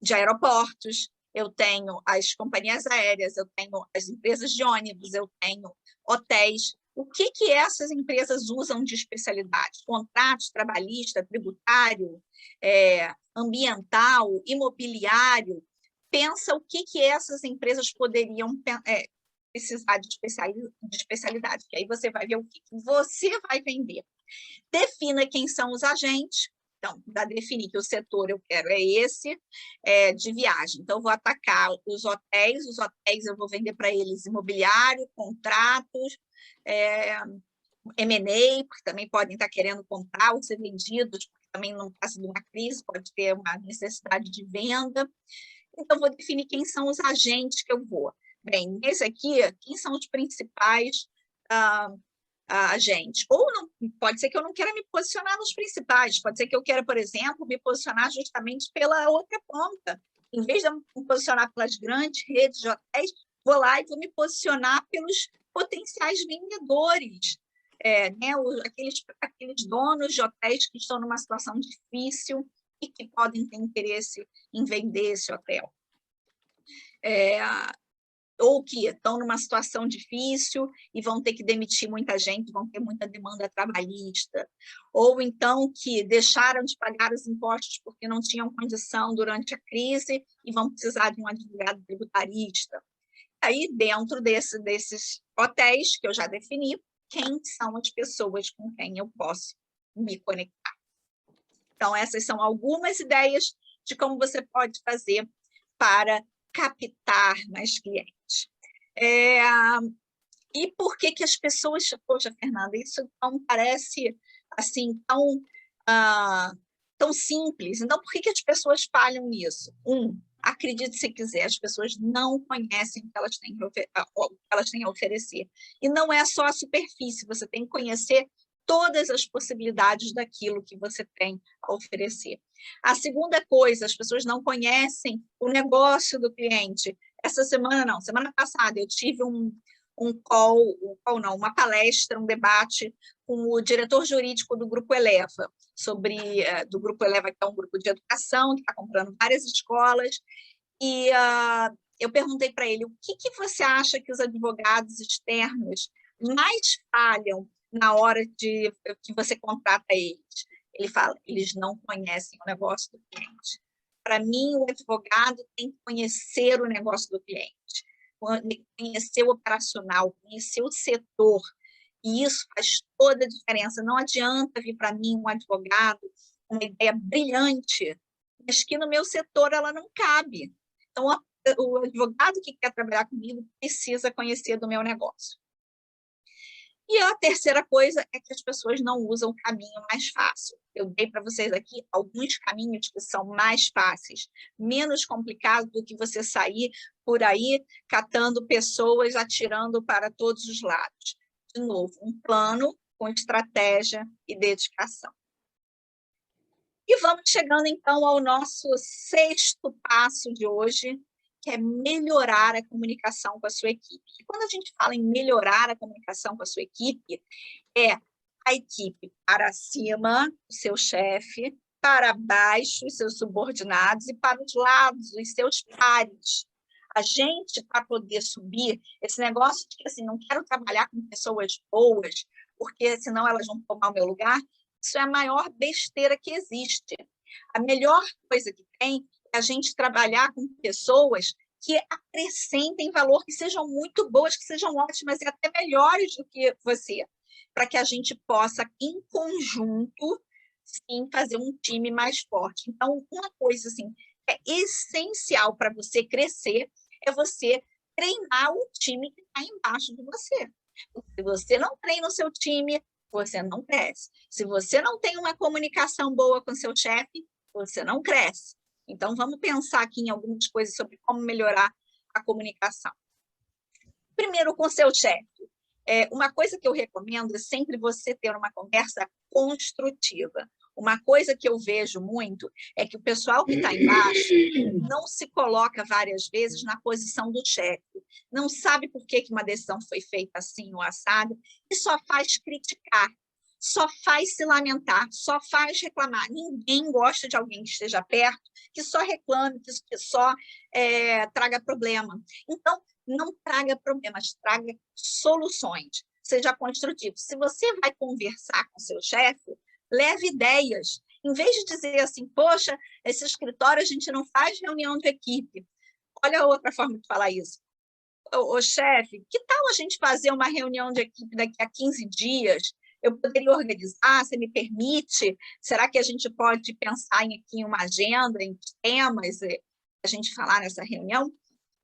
de aeroportos, eu tenho as companhias aéreas, eu tenho as empresas de ônibus, eu tenho hotéis. O que essas empresas usam de especialidade? Contratos, trabalhista, tributário, ambiental, imobiliário. Pensa o que essas empresas poderiam precisar de especialidade, que aí você vai ver o que você vai vender. Defina quem são os agentes. Então, para definir que o setor eu quero é esse, de viagem. Então, eu vou atacar os hotéis eu vou vender para eles imobiliário, contratos, M&A, porque também podem estar querendo comprar ou ser vendidos, porque também não passa de uma crise, pode ter uma necessidade de venda. Então, vou definir quem são os agentes que eu vou. Bem, nesse aqui, quem são os principais agentes? Ou não, pode ser que eu não queira me posicionar nos principais, pode ser que eu queira, por exemplo, me posicionar justamente pela outra ponta. Em vez de eu me posicionar pelas grandes redes de hotéis, vou lá e vou me posicionar pelos potenciais vendedores, né? aqueles donos de hotéis que estão numa situação difícil e que podem ter interesse em vender esse hotel. Ou que estão numa situação difícil e vão ter que demitir muita gente, vão ter muita demanda trabalhista, ou então que deixaram de pagar os impostos porque não tinham condição durante a crise e vão precisar de um advogado tributarista. Aí, dentro desses hotéis que eu já defini, quem são as pessoas com quem eu posso me conectar? Então, essas são algumas ideias de como você pode fazer para captar mais clientes. E por que as pessoas... Poxa, Fernanda, isso então parece assim, tão simples. Então, por que as pessoas falham nisso? Acredite se quiser, as pessoas não conhecem o que elas têm a oferecer. E não é só a superfície, você tem que conhecer todas as possibilidades daquilo que você tem a oferecer. A segunda coisa, as pessoas não conhecem o negócio do cliente. Semana passada eu tive uma palestra, um debate com o diretor jurídico do Grupo Eleva, do Grupo Eleva, que é um grupo de educação, que está comprando várias escolas, e eu perguntei para ele, o que você acha que os advogados externos mais falham na hora que você contrata eles? Ele fala, eles não conhecem o negócio do cliente. Para mim, o advogado tem que conhecer o negócio do cliente, conhecer o operacional, conhecer o setor, e isso faz toda a diferença. Não adianta vir para mim um advogado com uma ideia brilhante, mas que no meu setor ela não cabe. Então, o advogado que quer trabalhar comigo precisa conhecer do meu negócio. E a terceira coisa é que as pessoas não usam o caminho mais fácil. Eu dei para vocês aqui alguns caminhos que são mais fáceis, menos complicados do que você sair por aí catando pessoas, atirando para todos os lados. De novo, um plano com estratégia e dedicação. E vamos chegando, então, ao nosso sexto passo de hoje, que é melhorar a comunicação com a sua equipe. E quando a gente fala em melhorar a comunicação com a sua equipe, é a equipe para cima, o seu chefe, para baixo, os seus subordinados, e para os lados, os seus pares. A gente, para poder subir, esse negócio de que assim, não quero trabalhar com pessoas boas, porque senão elas vão tomar o meu lugar, isso é a maior besteira que existe. A melhor coisa que tem é a gente trabalhar com pessoas que acrescentem valor, que sejam muito boas, que sejam ótimas e até melhores do que você, para que a gente possa, em conjunto, sim, fazer um time mais forte. Então, uma coisa assim, é essencial para você crescer é você treinar o time que está embaixo de você. Se você não treina o seu time, você não cresce. Se você não tem uma comunicação boa com seu chefe, você não cresce. Então, vamos pensar aqui em algumas coisas sobre como melhorar a comunicação. Primeiro, com seu chefe. Uma coisa que eu recomendo é sempre você ter uma conversa construtiva. Uma coisa que eu vejo muito é que o pessoal que está embaixo não se coloca várias vezes na posição do chefe, não sabe por que uma decisão foi feita assim ou assado, e só faz criticar, só faz se lamentar, só faz reclamar. Ninguém gosta de alguém que esteja perto, que só reclame, que só traga problema. Então, não traga problemas, traga soluções, seja construtivo. Se você vai conversar com seu chefe, leve ideias. Em vez de dizer assim, poxa, esse escritório a gente não faz reunião de equipe. Olha a outra forma de falar isso. Ô chefe, que tal a gente fazer uma reunião de equipe daqui a 15 dias? Eu poderia organizar, você me permite? Será que a gente pode pensar aqui em uma agenda, em temas, a gente falar nessa reunião?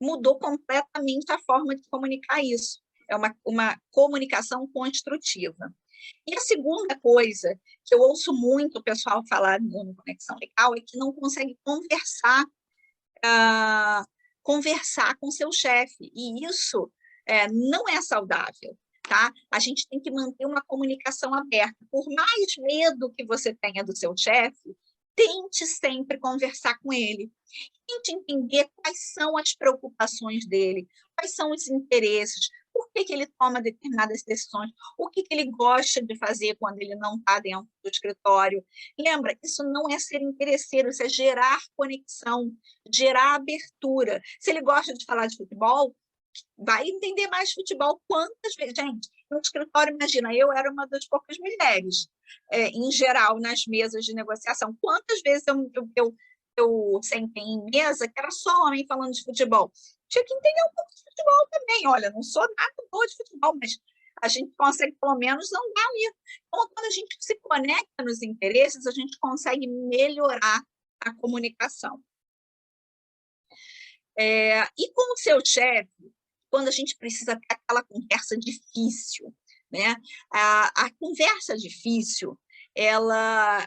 Mudou completamente a forma de comunicar isso. É uma comunicação construtiva. E a segunda coisa que eu ouço muito o pessoal falar no Conexão Legal é que não consegue conversar com seu chefe. E isso não é saudável. Tá? A gente tem que manter uma comunicação aberta. Por mais medo que você tenha do seu chefe, tente sempre conversar com ele. Tente entender quais são as preocupações dele, quais são os interesses, por que ele toma determinadas decisões, o que ele gosta de fazer quando ele não está dentro do escritório. Lembra, isso não é ser interesseiro, isso é gerar conexão, gerar abertura. Se ele gosta de falar de futebol, vai entender mais futebol. Quantas vezes, gente, no escritório, imagina, eu era uma das poucas mulheres, em geral, nas mesas de negociação. Quantas vezes eu sentei em mesa que era só homem falando de futebol? Tinha que entender um pouco de futebol também. Olha, não sou nada boa de futebol, mas a gente consegue, pelo menos, andar ali. Então, quando a gente se conecta nos interesses, a gente consegue melhorar a comunicação. E com o seu chefe, quando a gente precisa ter aquela conversa difícil, né? A conversa difícil, ela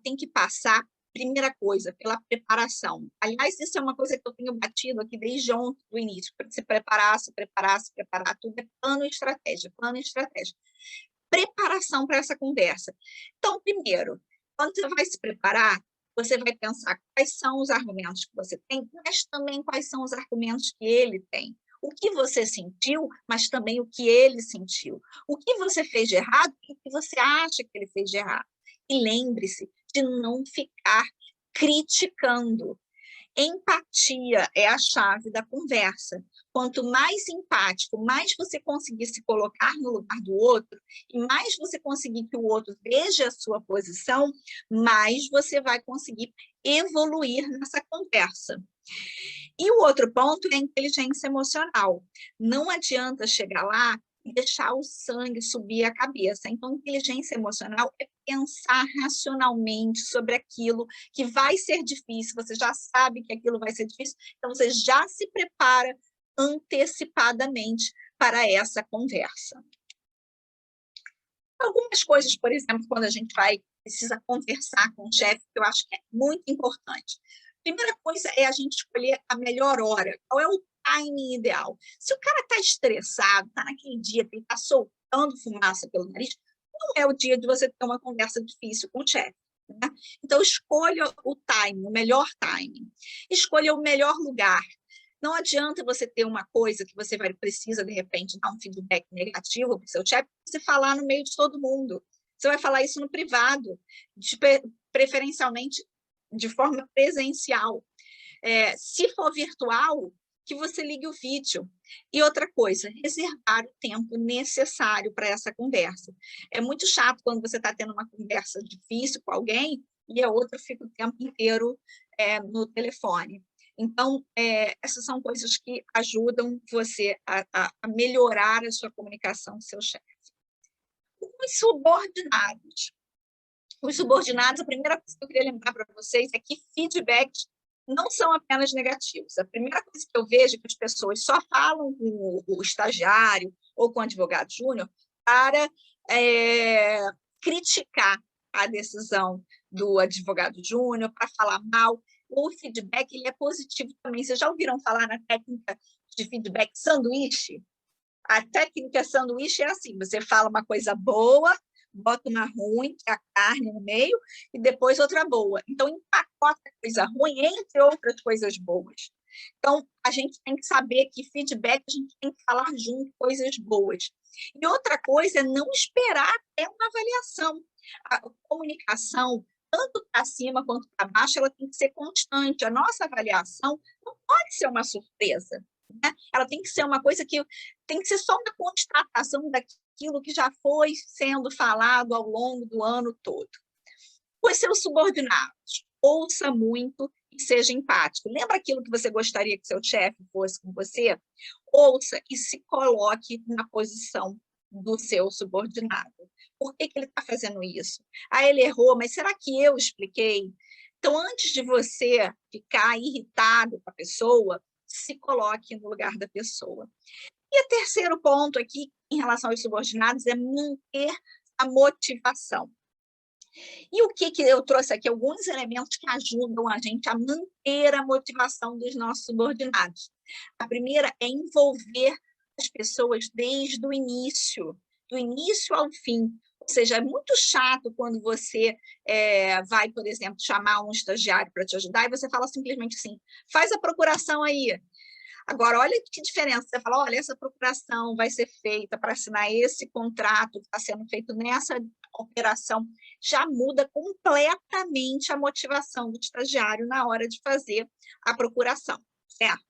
tem que passar, primeira coisa, pela preparação. Aliás, isso é uma coisa que eu tenho batido aqui desde ontem, do início, para se preparar, tudo é plano e estratégia, plano e estratégia. Preparação para essa conversa. Então, primeiro, quando você vai se preparar, você vai pensar quais são os argumentos que você tem, mas também quais são os argumentos que ele tem. O que você sentiu, mas também o que ele sentiu. O que você fez de errado e o que você acha que ele fez de errado. E lembre-se de não ficar criticando. Empatia é a chave da conversa. Quanto mais empático, mais você conseguir se colocar no lugar do outro, e mais você conseguir que o outro veja a sua posição, mais você vai conseguir evoluir nessa conversa. E o outro ponto é a inteligência emocional. Não adianta chegar lá e deixar o sangue subir a cabeça. Então, inteligência emocional é pensar racionalmente sobre aquilo que vai ser difícil, você já sabe que aquilo vai ser difícil, então você já se prepara antecipadamente para essa conversa. Algumas coisas, por exemplo, quando a gente precisa conversar com o chefe, que eu acho que é muito importante. Primeira coisa é a gente escolher a melhor hora. Qual é o timing ideal? Se o cara está estressado, está naquele dia que ele está soltando fumaça pelo nariz, não é o dia de você ter uma conversa difícil com o chefe. Né? Então, escolha o timing, o melhor timing. Escolha o melhor lugar. Não adianta você ter uma coisa que você precisa, de repente, dar um feedback negativo para o seu chefe, você falar no meio de todo mundo. Você vai falar isso no privado, preferencialmente de forma presencial. Se for virtual, que você ligue o vídeo. E outra coisa, reservar o tempo necessário para essa conversa. É muito chato quando você está tendo uma conversa difícil com alguém e a outra fica o tempo inteiro no telefone. Então, essas são coisas que ajudam você a melhorar a sua comunicação com seu chefe. Os subordinados. Os subordinados, a primeira coisa que eu queria lembrar para vocês é que feedbacks não são apenas negativos. A primeira coisa que eu vejo é que as pessoas só falam com o estagiário ou com o advogado júnior para criticar a decisão do advogado júnior, para falar mal. O feedback ele é positivo também. Vocês já ouviram falar na técnica de feedback sanduíche? A técnica sanduíche é assim, você fala uma coisa boa, bota uma ruim, que é a carne no meio, e depois outra boa. Então, empacota a coisa ruim entre outras coisas boas. Então, a gente tem que saber que feedback, a gente tem que falar junto coisas boas. E outra coisa é não esperar até uma avaliação. A comunicação, tanto para cima quanto para baixo, ela tem que ser constante. A nossa avaliação não pode ser uma surpresa. Né? Ela tem que ser uma coisa que tem que ser só uma constatação daquilo que já foi sendo falado ao longo do ano todo. Os seus subordinados, ouça muito e seja empático. Lembra aquilo que você gostaria que seu chefe fosse com você? Ouça e se coloque na posição do seu subordinado. Por que ele está fazendo isso? Ele errou, mas será que eu expliquei? Então, antes de você ficar irritado com a pessoa, se coloque no lugar da pessoa. E o terceiro ponto aqui, em relação aos subordinados, é manter a motivação. E o que eu trouxe aqui? Alguns elementos que ajudam a gente a manter a motivação dos nossos subordinados. A primeira é envolver as pessoas desde o início, do início ao fim. Ou seja, é muito chato quando você vai, por exemplo, chamar um estagiário para te ajudar e você fala simplesmente assim, faz a procuração aí. Agora, olha que diferença. Você fala, olha, essa procuração vai ser feita para assinar esse contrato que está sendo feito nessa operação. Já muda completamente a motivação do estagiário na hora de fazer a procuração, certo?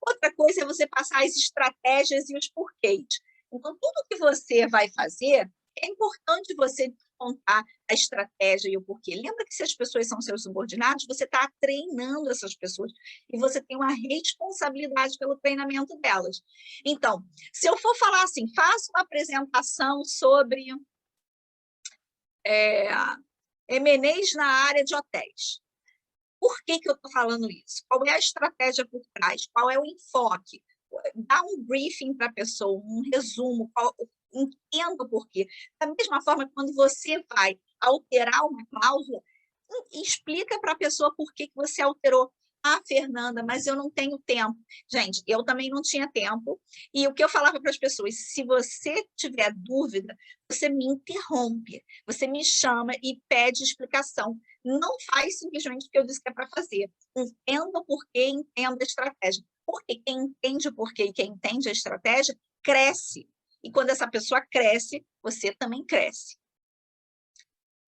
Outra coisa é você passar as estratégias e os porquês. Então, tudo que você vai fazer, é importante você contar a estratégia e o porquê. Lembra que se as pessoas são seus subordinados, você está treinando essas pessoas e você tem uma responsabilidade pelo treinamento delas. Então, se eu for falar assim, faça uma apresentação sobre M&As na área de hotéis. Por que eu estou falando isso? Qual é a estratégia por trás? Qual é o enfoque? Dá um briefing para a pessoa, um resumo, entenda o porquê. Da mesma forma, quando você vai alterar uma cláusula, explica para a pessoa por que você alterou. Fernanda, mas eu não tenho tempo. Gente, eu também não tinha tempo. E o que eu falava para as pessoas, se você tiver dúvida, você me interrompe, você me chama e pede explicação. Não faz simplesmente o que eu disse que é para fazer. Entenda o porquê, entenda a estratégia. Porque quem entende o porquê e quem entende a estratégia, cresce. E quando essa pessoa cresce, você também cresce.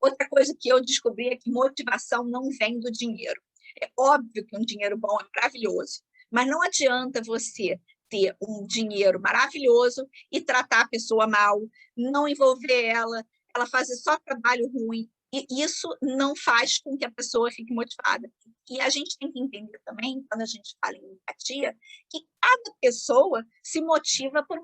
Outra coisa que eu descobri é que motivação não vem do dinheiro. É óbvio que um dinheiro bom é maravilhoso, mas não adianta você ter um dinheiro maravilhoso e tratar a pessoa mal, não envolver ela fazer só trabalho ruim, e isso não faz com que a pessoa fique motivada. E a gente tem que entender também, quando a gente fala em empatia, que cada pessoa se motiva por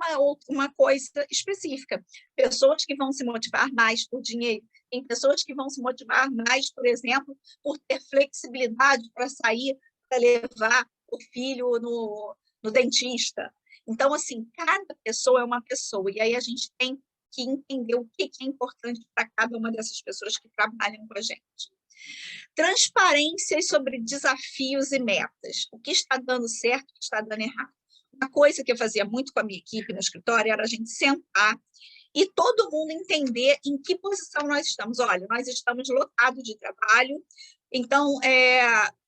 uma coisa específica. Pessoas que vão se motivar mais por dinheiro, tem pessoas que vão se motivar mais, por exemplo, por ter flexibilidade para sair, para levar o filho no dentista. Então, assim, cada pessoa é uma pessoa, e aí a gente tem que entender o que é importante para cada uma dessas pessoas que trabalham com a gente. Transparência sobre desafios e metas. O que está dando certo, o que está dando errado. Uma coisa que eu fazia muito com a minha equipe no escritório era a gente sentar e todo mundo entender em que posição nós estamos. Olha, nós estamos lotados de trabalho, então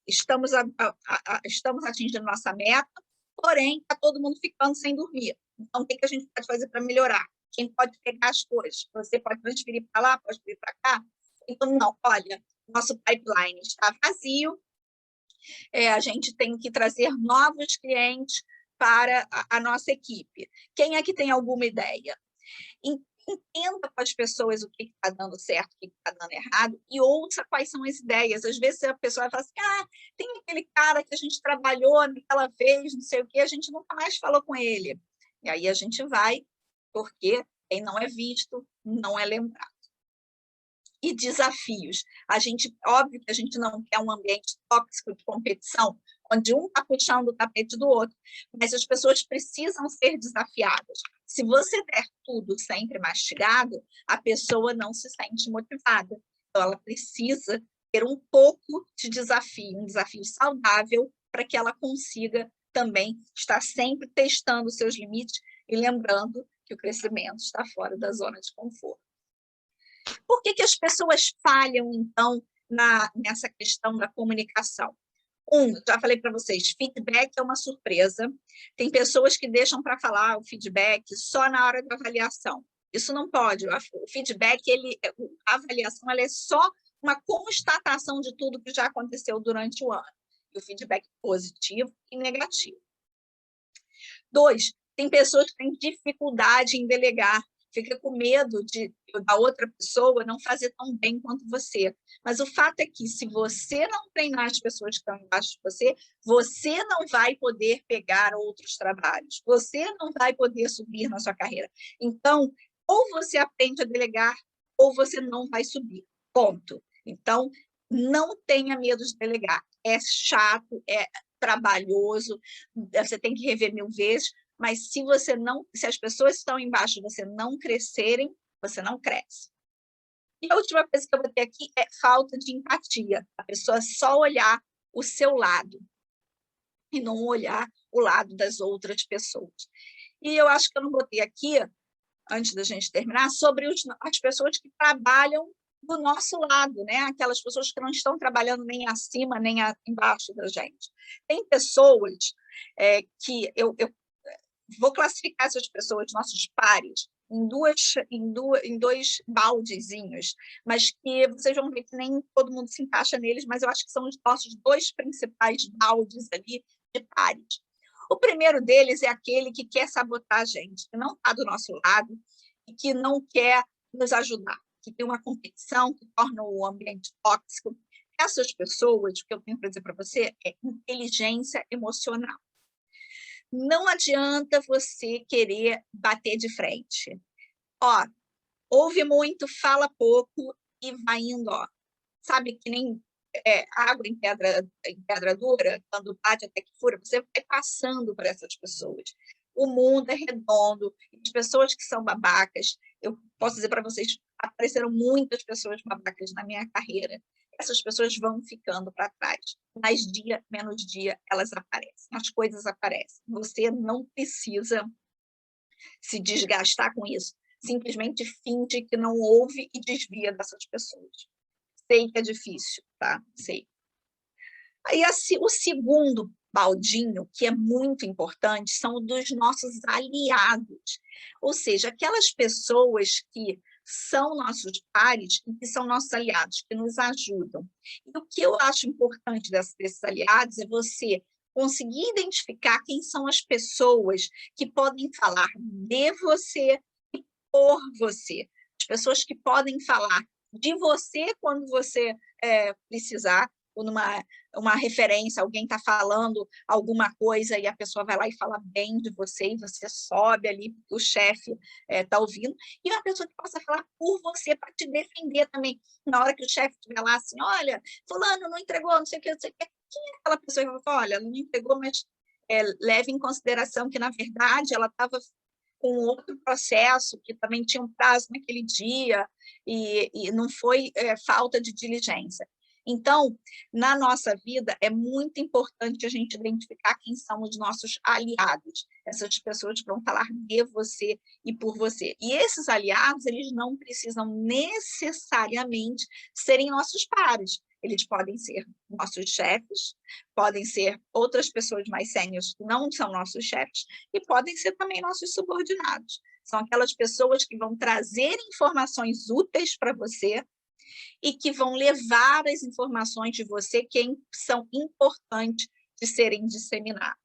estamos atingindo nossa meta, porém está todo mundo ficando sem dormir. Então, o que a gente pode fazer para melhorar? Quem pode pegar as coisas? Você pode transferir para lá, pode vir para cá? Então, não, olha, nosso pipeline está vazio, a gente tem que trazer novos clientes para a nossa equipe. Quem é que tem alguma ideia? Entenda com as pessoas o que está dando certo, o que está dando errado, e ouça quais são as ideias. Às vezes a pessoa fala assim, tem aquele cara que a gente trabalhou naquela vez, não sei o quê, a gente nunca mais falou com ele. E aí a gente vai, porque quem não é visto, não é lembrado. E desafios. Óbvio que a gente não quer um ambiente tóxico de competição, onde um está puxando o tapete do outro, mas as pessoas precisam ser desafiadas. Se você der tudo sempre mastigado, a pessoa não se sente motivada. Então, ela precisa ter um pouco de desafio, um desafio saudável, para que ela consiga também estar sempre testando os seus limites e lembrando que o crescimento está fora da zona de conforto. Por que as pessoas falham, então, nessa questão da comunicação? Já falei para vocês, feedback é uma surpresa. Tem pessoas que deixam para falar o feedback só na hora da avaliação. Isso não pode. O feedback, a avaliação, ela é só uma constatação de tudo que já aconteceu durante o ano. E o feedback positivo e negativo. 2, tem pessoas que têm dificuldade em delegar, fica com medo da outra pessoa não fazer tão bem quanto você. Mas o fato é que, se você não treinar as pessoas que estão embaixo de você, você não vai poder pegar outros trabalhos, você não vai poder subir na sua carreira. Então, ou você aprende a delegar, ou você não vai subir. Ponto. Então, não tenha medo de delegar. É chato, é trabalhoso, você tem que rever 1000 vezes, mas se as pessoas estão embaixo e você não crescerem, você não cresce. E a última coisa que eu botei aqui é falta de empatia. A pessoa só olhar o seu lado e não olhar o lado das outras pessoas. E eu acho que eu não botei aqui, antes da gente terminar, sobre as pessoas que trabalham do nosso lado, né? Aquelas pessoas que não estão trabalhando nem acima, nem embaixo da gente. Tem pessoas que eu vou classificar essas pessoas, nossos pares, em dois baldezinhos, mas que vocês vão ver que nem todo mundo se encaixa neles, mas eu acho que são os nossos 2 principais baldes ali de pares. O primeiro deles é aquele que quer sabotar a gente, que não está do nosso lado e que não quer nos ajudar, que tem uma competição que torna o ambiente tóxico. Essas pessoas, o que eu tenho para dizer para você é inteligência emocional. Não adianta você querer bater de frente. Ouve muito, fala pouco e vai indo. Sabe que nem água em pedra dura, quando bate até que fura, você vai passando por essas pessoas. O mundo é redondo, e as pessoas que são babacas, eu posso dizer para vocês, apareceram muitas pessoas babacas na minha carreira. Essas pessoas vão ficando para trás. Mais dia, menos dia, elas aparecem. As coisas aparecem. Você não precisa se desgastar com isso. Simplesmente finge que não ouve e desvia dessas pessoas. Sei que é difícil, tá? Sei. Aí, o segundo baldinho, que é muito importante, são dos nossos aliados. Ou seja, aquelas pessoas que são nossos pares e que são nossos aliados, que nos ajudam. E o que eu acho importante desses aliados é você conseguir identificar quem são as pessoas que podem falar de você e por você. As pessoas que podem falar de você quando você precisar, ou numa uma referência, alguém está falando alguma coisa e a pessoa vai lá e fala bem de você e você sobe ali porque o chefe está ouvindo, e uma pessoa que possa falar por você para te defender também, na hora que o chefe estiver lá assim, olha, fulano não entregou, não sei o que, não sei o que, quem é aquela pessoa que vai falar, olha, ela não entregou, mas leve em consideração que, na verdade, ela estava com outro processo, que também tinha um prazo naquele dia, e não foi falta de diligência. Então, na nossa vida, é muito importante a gente identificar quem são os nossos aliados, essas pessoas que vão falar de você e por você. E esses aliados, eles não precisam necessariamente serem nossos pares. Eles podem ser nossos chefes, podem ser outras pessoas mais sêniores que não são nossos chefes, e podem ser também nossos subordinados. São aquelas pessoas que vão trazer informações úteis para você e que vão levar as informações de você que são importantes de serem disseminadas.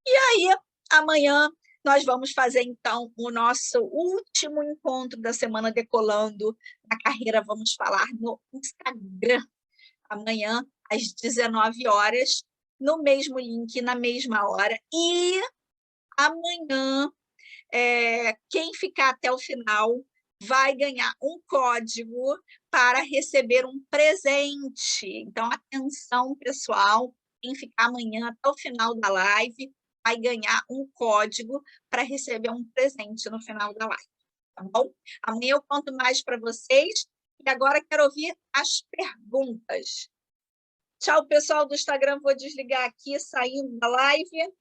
E aí, amanhã, nós vamos fazer, então, o nosso último encontro da Semana Decolando na Carreira. Vamos falar no Instagram, amanhã, às 19 horas, no mesmo link, na mesma hora. E amanhã, quem ficar até o final vai ganhar um código para receber um presente. Então, atenção, pessoal, quem ficar amanhã até o final da live vai ganhar um código para receber um presente no final da live, tá bom? Amanhã eu conto mais para vocês e agora quero ouvir as perguntas. Tchau, pessoal do Instagram, vou desligar aqui, saindo da live.